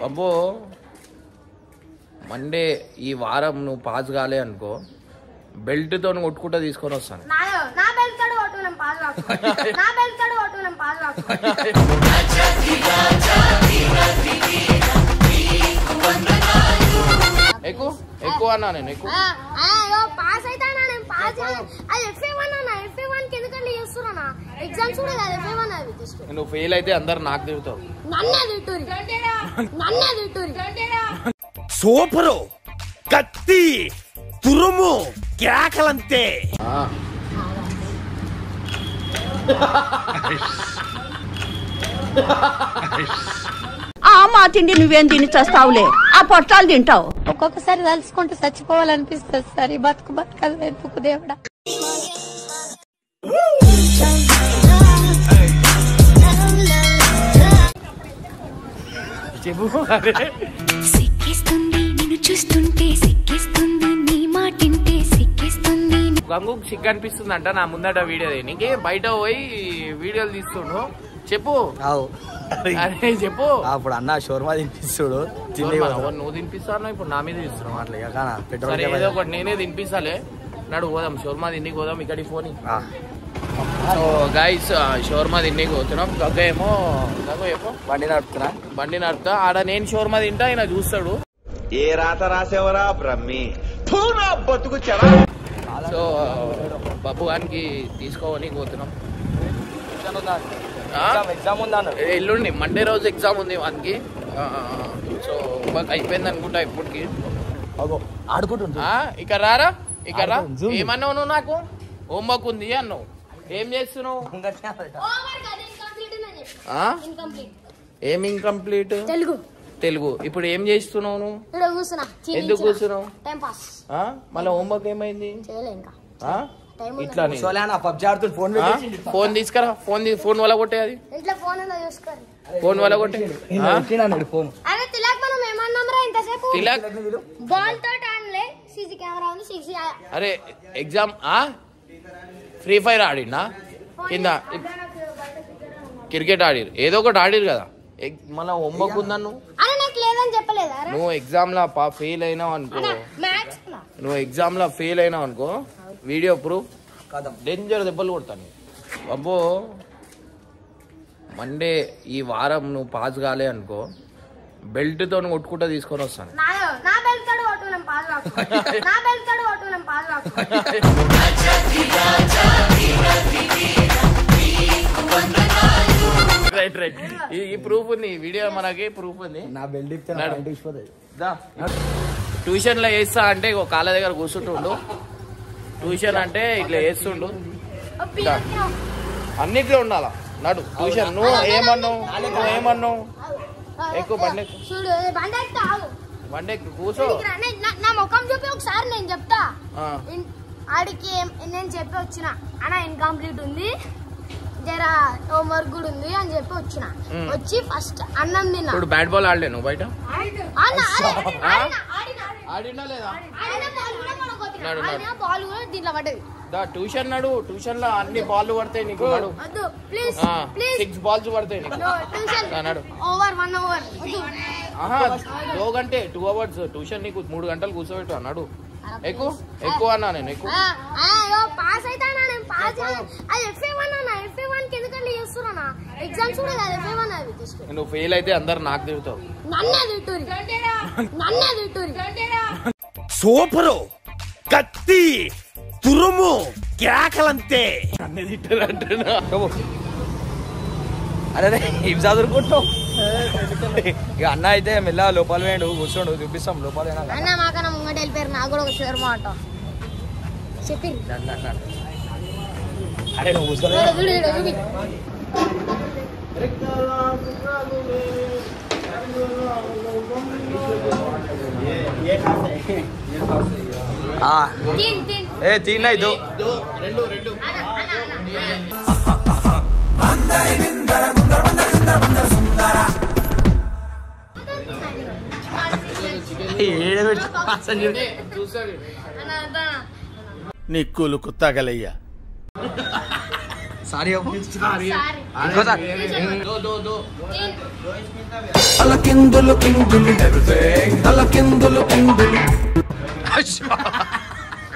అబ్బో మండే ఈ వారం నువ్వు పాస్ కాలే అనుకో బెల్ట్ తో కొట్టుకుంటా తీసుకొని వస్తాను. ఎక్కువ ఎక్కువ అన్నా నేను ఎక్కువ నువ్వు ఫెయిల్ అయితే అందరు నాకు తిరుగుతావు. సూపరు కత్తి తురుము కేకలంతే. ఆ మా తిండి నువ్వేం తిని చేస్తావులే, ఆ పొట్టాలు తింటావు. ఒక్కొక్కసారి తలుచుకుంటూ చచ్చిపోవాలనిపిస్తుంది సార్. ఈ బతుకు బతకదు వెతుకు దేవుడా. సిక్కిస్తుంది నిన్ను చూస్తుంటే, సిక్కిస్తుంది నీ మాటింటే, సిక్కిస్తుంది. గంగు సిగ్గు అనిపిస్తుంది అంట నా ముందట వీడియో నీకే బయట పోయి వీడియోలు తీస్తుండు. చెప్పు అరే చెప్పు. అప్పుడు అన్న షోర్మా తినిపిస్తుడు. నువ్వు తినిపిస్తాను ఇప్పుడు నా మీద తీస్తున్నావు. అట్లా ఏదో ఒకటి నేనే తినిపిస్తాలే. నడు పోదాం షోర్మా తిండికి పోదాం. ఇక్కడికి ఫోన్. సో గైస్ షోర్మా తిండికి పోతున్నాం. గగ్గ ఏమో బండి నడుపుతా. ఆడ నేను షోర్మా తింటా, ఆయన చూస్తాడు. ఏ రాత రాసేవరా బ్రహ్మి బతుకు. సో బాబు గారికి తీసుకోవని పోతున్నాం. ఎగ్జామ్ ఉందా? ఎల్లుండి మండే రోజు ఎగ్జామ్ ఉంది వానికి. సో మాకు అయిపోయింది అనుకుంటా ఇప్పటికి. ఆడుకుంటుంటా. ఇక్కడ రారా, ఇక్కడ రా. ఏమన్నావు నువ్వు? నాకు హోంవర్క్ ఉంది అన్నావు. ఏం చేస్తున్నావు? ఏం ఇన్కంప్లీట్? తెలుగు. ఇప్పుడు ఏం చేస్తున్నావు నువ్వు? ఎందుకు కూర్చున్నావు? మళ్ళీ హోంవర్క్ ఏమైంది? ఇట్లా ఫోన్ తీసుకురా. ఫోన్ వల్ల కొట్టే. అది ఫోన్ వల్ల కొట్టే. అరే ఎగ్జామ్ ఫ్రీ ఫైర్ ఆడినా కింద క్రికెట్ ఆడిరు, ఏదో ఒకటి ఆడిరు కదా. మళ్ళీ హోంవర్క్ ఉందన్ను నువ్వు ఎగ్జామ్ లా ఫెయిల్ అయినావు అనుకో, వీడియో ప్రూఫ్ డేంజర్ దెబ్బలు కొడతాను. అబ్బో మండే ఈ వారం నువ్వు పాస్ కాలే అనుకో బెల్ట్ తో కొట్టుకుంటా తీసుకొని వస్తాను. Right right. ఈ ప్రూఫ్ ఉంది, వీడియో మనకి ప్రూఫ్ ఉంది. నా బెల్ట్ ట్యూషన్ లో వేస్తా అంటే కాళ్ళ దగ్గర కూర్చుంటుండు. ట్యూషన్ అంటే ఇట్లా వేస్తుండు. అన్నిట్లో ఉండాలా నడు ట్యూషన్. నువ్వు ఏమన్నావు? ఎక్కువ బండి కూర్చో. నా ముఖం చూపి ఒకసారి నేను చెప్తా. ఆడికి నేను చెప్పి వచ్చిన అన్న ఇన్కంప్లీట్ ఉంది, జర హోంవర్క్ కూడా ఉంది అని చెప్పి వచ్చిన. వచ్చి ఫస్ట్ అన్నం తిన్నా. ఇప్పుడు బ్యాట్ బాల్ ఆడలే నువ్వు బయట? బాల్ కూడా దీంట్లో పడ్డది. ట్యూషన్ నడు. ట్యూషన్ లో అన్ని బాల్ పడతాయి నీకు. నడు 6 balls పడతాయి నీకు. నడు. Over 1 hour. 2 గంటే 2 hours ట్యూషన్ నీకు 3 గంటలు కూర్చోబెట్టు. నడు. ఎక్కువ అన్నా నేను ఎక్కువ. పాస్ అయితే ఎగ్జామ్స్ కూడా కాదు FA1 అది. నువ్వు ఫెయిల్ అయితే అందరు నాకు తిరుగుతావు. సూపరు కత్తి తురుము కేకలంతే. అన్నీ తిట్టారు అంటున్నా. అరే ఏం చదువుకుంటావు? ఇక అన్న అయితే మెల్ల లోపల వేయండు, కూర్చోండు, చూపిస్తాం లోపల. అన్న మాకన్నా ముంగట వెళ్ళిపోయారు. నాకు కూడా ఒక షేర్మా అంట చెప్పి. అరే నువ్వు కూర్చోలే. तीन नहीं दो నిక్కులు కుత్తగలయ్యా సారీ సారీ ఇంకోసారి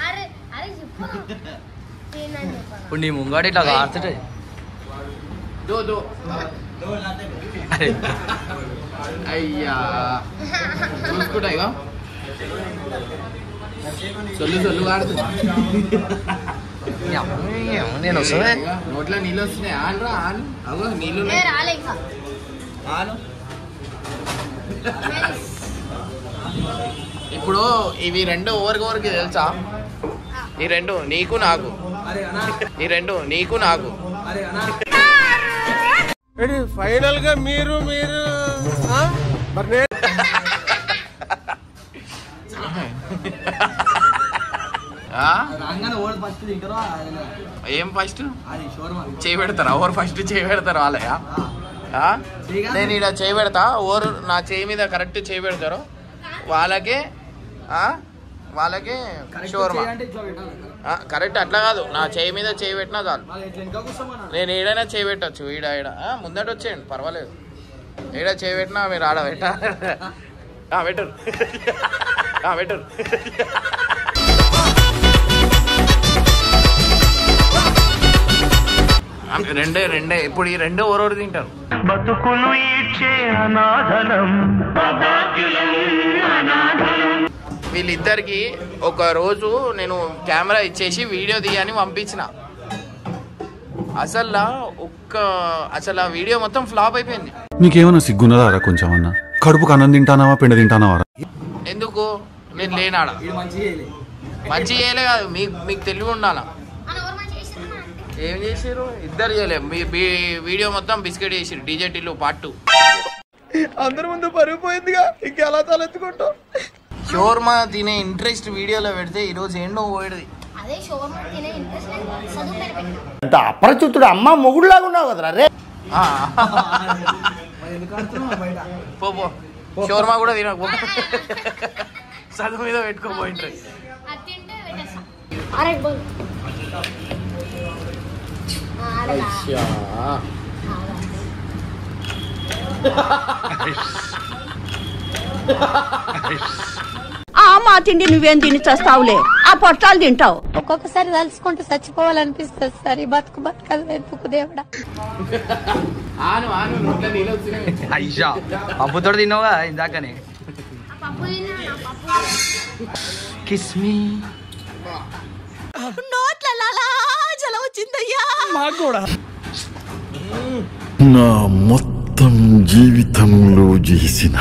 అరే అరే చెప్పు ఏందని చెప్పు ఇప్పుడు నీ ముంగాడు ఇట్లా ఆడుతుంటే అయ్యా చూసుకుంటా ఇక సొల్లు ఆడుతుంది నేను వస్తుంది నోట్లో నీళ్ళు వస్తున్నాయి ఆన్రా ఆన్ అగో నీళ్ళు ఏ రాలే ఇంకా ఇప్పుడు ఇవి రెండు ఎవరికి తెలుసా ఈ రెండు నీకు నాకు ఫైనల్ గా మీరు ఏం ఫస్ట్ చేయి పెడతారా ఓవర్ ఫస్ట్ చేయి పెడతారు వాళ్ళయా నేను ఇక్కడ చేయి పెడతా ఓవర్ నా చేయి మీద కరెక్ట్ చేయి పెడతారు వాళ్ళకే షోర్మా కరెక్ట్ అట్లా కాదు నా చేయి మీద చేయి పెట్టినా చాలు నేను ఏడైనా చేయి పెట్టచ్చు ఈడ ముందట వచ్చేయండి పర్వాలేదు ఏడా చేయి పెట్టినా మీరు ఆడ పెట్టరు రెండే ఇప్పుడు ఈ రెండో ఓరోరు తింటారు బతుకులు ఇచ్చే అనాథలం వీళ్ళిద్దరికి ఒక రోజు నేను కెమెరా ఇచ్చేసి వీడియో తీయని పంపించిన అసలు ఆ వీడియో మొత్తం ఫ్లాప్ అయిపోయింది. నీకేమన్నా సిగ్గున్నదారా కొంచెం అన్న కడుపుకు అన్నం తింటానావా పిండ తింటానావా ఎందుకు నేను లేనాడ మంచి చేయలే కాదు మీకు తెలివి ఉండాలా ఏం చేసారు ఇద్దరు చేయలే వీడియో మొత్తం బిస్కెట్ చేసిరు డీజే టిల్లు పార్ట్ 2 అందరి ముందు పరిగిపోయిందిగా ఇంకెలా తలెత్తుకుంటాం షోర్మా తినే ఇంట్రెస్ట్ వీడియోలో పెడితే ఈరోజు ఏంటో పోయేది అదే షోర్మా తినే ఇంట్రెస్ట్ చదువు అంటే అపరిచితుడు అమ్మ మొగుడులాగా ఉన్నావు కదరా రే పో షోర్మా కూడా తినకు చదువు మీద పెట్టుకోపోయింటారు మా తిండి నువ్వేం తిని చేస్తావులే ఆ పొట్టాలు తింటావు. ఒక్కొక్కసారి తలుచుకుంటూ చచ్చిపోవాలనిపిస్తుంది సార్ ఈ బతుకదు వెతుకు దేవుడా. అయ్యా పప్పుతోడు తిన్నావుగా ఇందాకనే కిస్మీ జల వచ్చిందయ్యా మాకు కూడా నా మొత్తం జీవితంలో చేసిన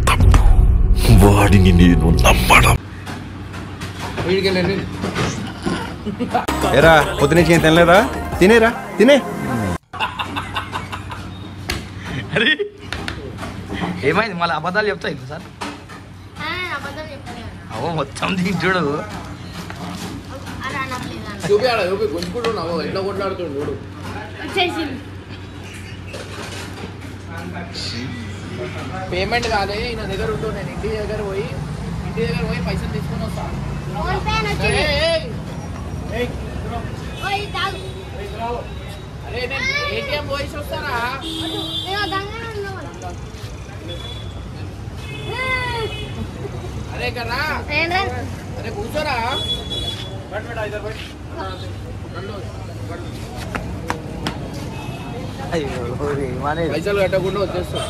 తప్పు వాడిని నేను నమ్మడం. ఏరా పొద్దునే ఏం తినలేదా తినేరా తినే ఏమైంది మళ్ళీ అబద్ధాలు చెప్తాయి సార్ అవో మొత్తం తింటుడు చూపి గుంజుకుంటున్నావు ఎట్లా కొట్లాడుతుండు చూడు పేమెంట్ కాదే ఈయన దగ్గర ఉంటూ నేను ఇంటి దగ్గర పోయి పైసలు తీసుకొని వస్తాను. అరే నేను ఏటీఎం పోయి వస్తారా అరే కన్నా అరే కూర్చోరా పైసలు కట్టకుండా వచ్చేస్తా.